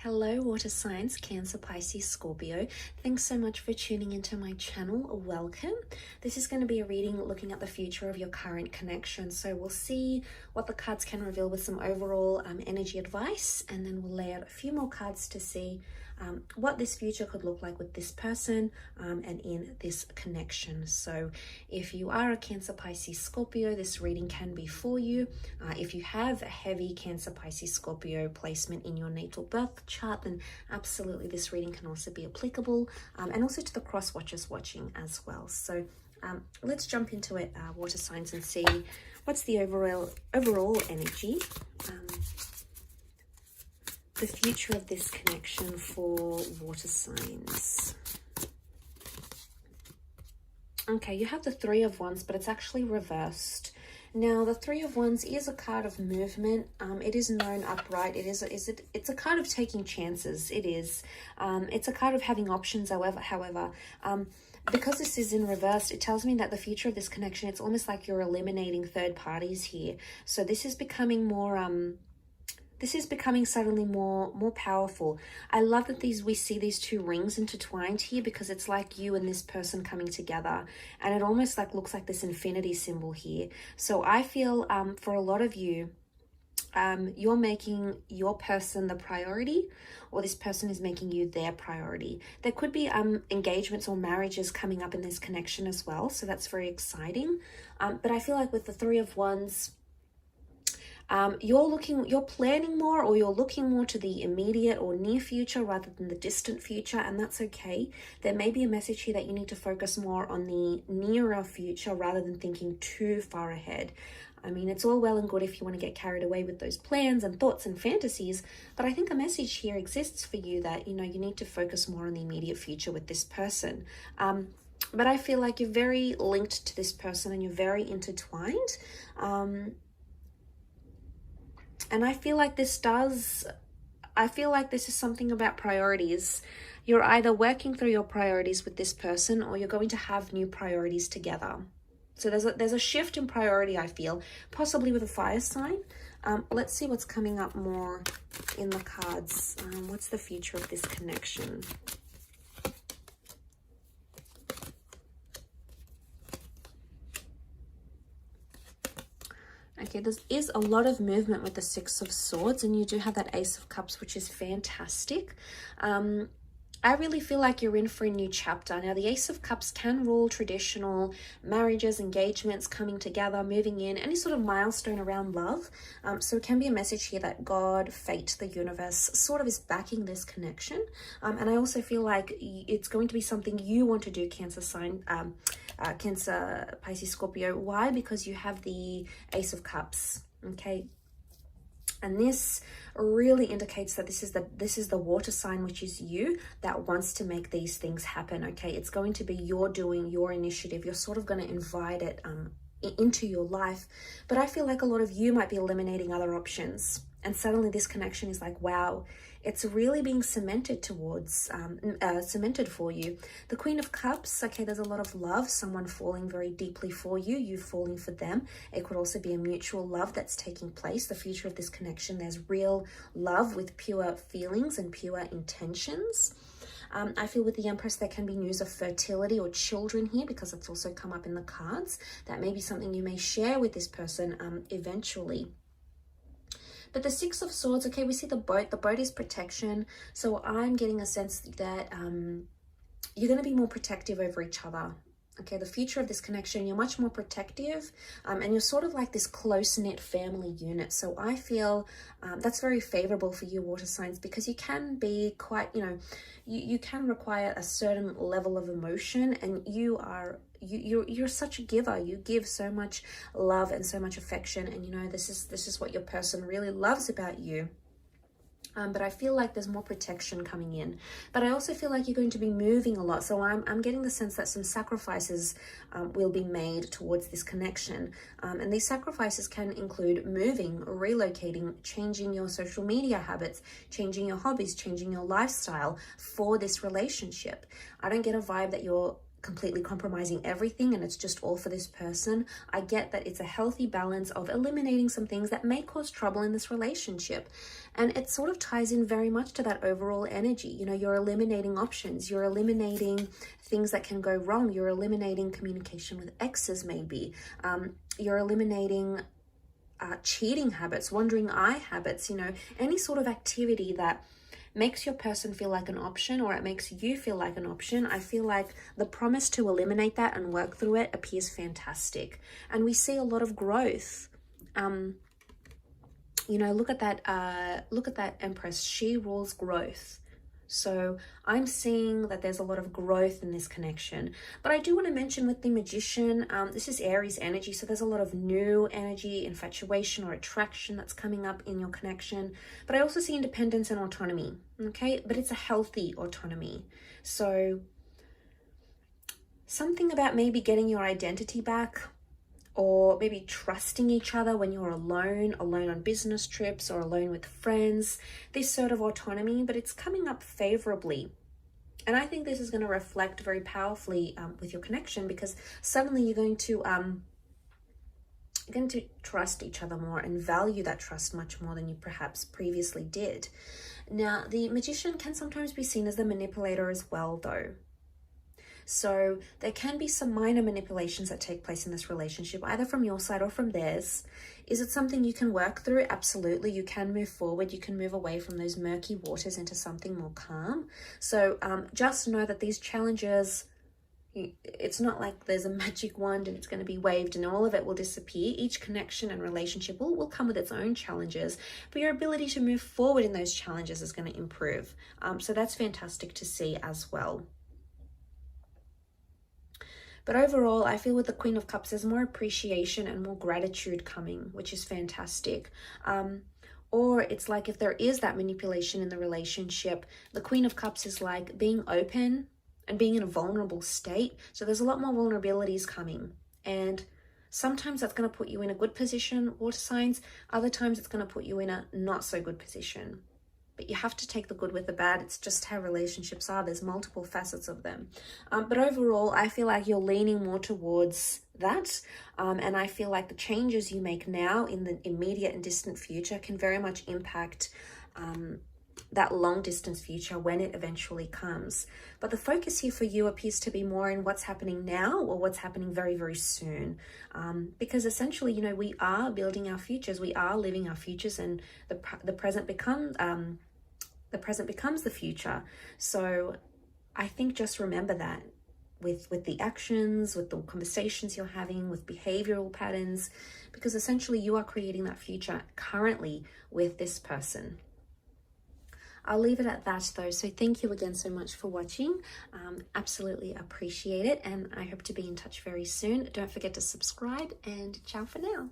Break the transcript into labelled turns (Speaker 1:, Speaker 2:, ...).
Speaker 1: Hello, water signs, Cancer, Pisces, Scorpio. Thanks so much for tuning into my channel. Welcome. This is going to be a reading looking at the future of your current connection. So we'll see what the cards can reveal with some overall energy advice, and then we'll lay out a few more cards to see what this future could look like with this person and in this connection. So if you are a Cancer, Pisces, Scorpio, this reading can be for you. If you have a heavy Cancer, Pisces, Scorpio placement in your natal birth chart, then absolutely this reading can also be applicable, and also to the cross watchers watching as well. So let's jump into it, water signs, and see what's the overall energy, the future of this connection for water signs. Okay, you have the Three of Wands, but it's actually reversed. Now, the Three of Wands is a card of movement. It is known upright. It's a card of taking chances. It is. It's a card of having options. However, because this is in reverse, it tells me that the future of this connection, it's almost like you're eliminating third parties here. So this is becoming more suddenly more powerful. I love that we see these two rings intertwined here, because it's like you and this person coming together, and it almost looks like this infinity symbol here. So I feel for a lot of you, you're making your person the priority, or this person is making you their priority. There could be engagements or marriages coming up in this connection as well, so that's very exciting. But I feel like with the Three of Wands, you're planning more, or you're looking more to the immediate or near future rather than the distant future, and that's okay. There may be a message here that you need to focus more on the nearer future rather than thinking too far ahead. I mean, it's all well and good if you want to get carried away with those plans and thoughts and fantasies, but I think a message here exists for you that, you need to focus more on the immediate future with this person. But I feel like you're very linked to this person and you're very intertwined. And I feel like this is something about priorities. You're either working through your priorities with this person, or you're going to have new priorities together. So there's a shift in priority, I feel, possibly with a fire sign. Let's see what's coming up more in the cards. What's the future of this connection? Okay, there is a lot of movement with the Six of Swords, and you do have that Ace of Cups, which is fantastic. I really feel like you're in for a new chapter. Now, the Ace of Cups can rule traditional marriages, engagements, coming together, moving in, any sort of milestone around love. So it can be a message here that God, fate, the universe sort of is backing this connection. And I also feel like it's going to be something you want to do, Cancer, Pisces, Scorpio. Why? Because you have the Ace of Cups, okay? And this really indicates that this is the water sign, which is you, that wants to make these things happen, okay? It's going to be your doing, your initiative. You're sort of going to invite it into your life. But I feel like a lot of you might be eliminating other options. And suddenly this connection is like, wow, it's really being cemented cemented for you. The Queen of Cups, okay, there's a lot of love, someone falling very deeply for you, you falling for them. It could also be a mutual love that's taking place. The future of this connection, there's real love with pure feelings and pure intentions. I feel with the Empress, there can be news of fertility or children here, because it's also come up in the cards. That may be something you may share with this person eventually. But the Six of Swords, okay, we see the boat. The boat is protection. So I'm getting a sense that you're going to be more protective over each other. Okay, the future of this connection, you're much more protective, and you're sort of like this close-knit family unit. So I feel that's very favorable for you, water signs, because you can be quite, you can require a certain level of emotion, and you're such a giver. You give so much love and so much affection, and this is what your person really loves about you. But I feel like there's more protection coming in. But I also feel like you're going to be moving a lot. So I'm getting the sense that some sacrifices will be made towards this connection. And these sacrifices can include moving, relocating, changing your social media habits, changing your hobbies, changing your lifestyle for this relationship. I don't get a vibe that you're completely compromising everything and it's just all for this person. I get that it's a healthy balance of eliminating some things that may cause trouble in this relationship. And it sort of ties in very much to that overall energy. You know, you're eliminating options, you're eliminating things that can go wrong, you're eliminating communication with exes maybe, you're eliminating cheating habits, wandering eye habits, you know, any sort of activity that makes your person feel like an option, or it makes you feel like an option. I feel like the promise to eliminate that and work through it appears fantastic. And we see a lot of growth. You know, look at that Empress. She rules growth. So I'm seeing that there's a lot of growth in this connection. But I do want to mention with the Magician, this is Aries energy. So there's a lot of new energy, infatuation or attraction that's coming up in your connection. But I also see independence and autonomy. Okay, but it's a healthy autonomy. So something about maybe getting your identity back, or maybe trusting each other when you're alone on business trips or alone with friends, this sort of autonomy, but it's coming up favorably. And I think this is going to reflect very powerfully with your connection, because suddenly you're going to trust each other more and value that trust much more than you perhaps previously did. Now, the Magician can sometimes be seen as the manipulator as well, though. So there can be some minor manipulations that take place in this relationship, either from your side or from theirs. Is it something you can work through? Absolutely. You can move forward. You can move away from those murky waters into something more calm. So just know that these challenges, it's not like there's a magic wand and it's going to be waved and all of it will disappear. Each connection and relationship will come with its own challenges, but your ability to move forward in those challenges is going to improve. So that's fantastic to see as well. But overall, I feel with the Queen of Cups, there's more appreciation and more gratitude coming, which is fantastic. Or it's like if there is that manipulation in the relationship, the Queen of Cups is like being open and being in a vulnerable state. So there's a lot more vulnerabilities coming. And sometimes that's going to put you in a good position, water signs. Other times it's going to put you in a not so good position. But you have to take the good with the bad. It's just how relationships are. There's multiple facets of them. But overall, I feel like you're leaning more towards that. And I feel like the changes you make now in the immediate and distant future can very much impact that long distance future when it eventually comes. But the focus here for you appears to be more in what's happening now or what's happening very, very soon. Because essentially, you know, we are building our futures. We are living our futures, and the present becomes the future. So I think just remember that with the actions, with the conversations you're having, with behavioral patterns, because essentially you are creating that future currently with this person. I'll leave it at that though. So thank you again so much for watching. Absolutely appreciate it. And I hope to be in touch very soon. Don't forget to subscribe, and ciao for now.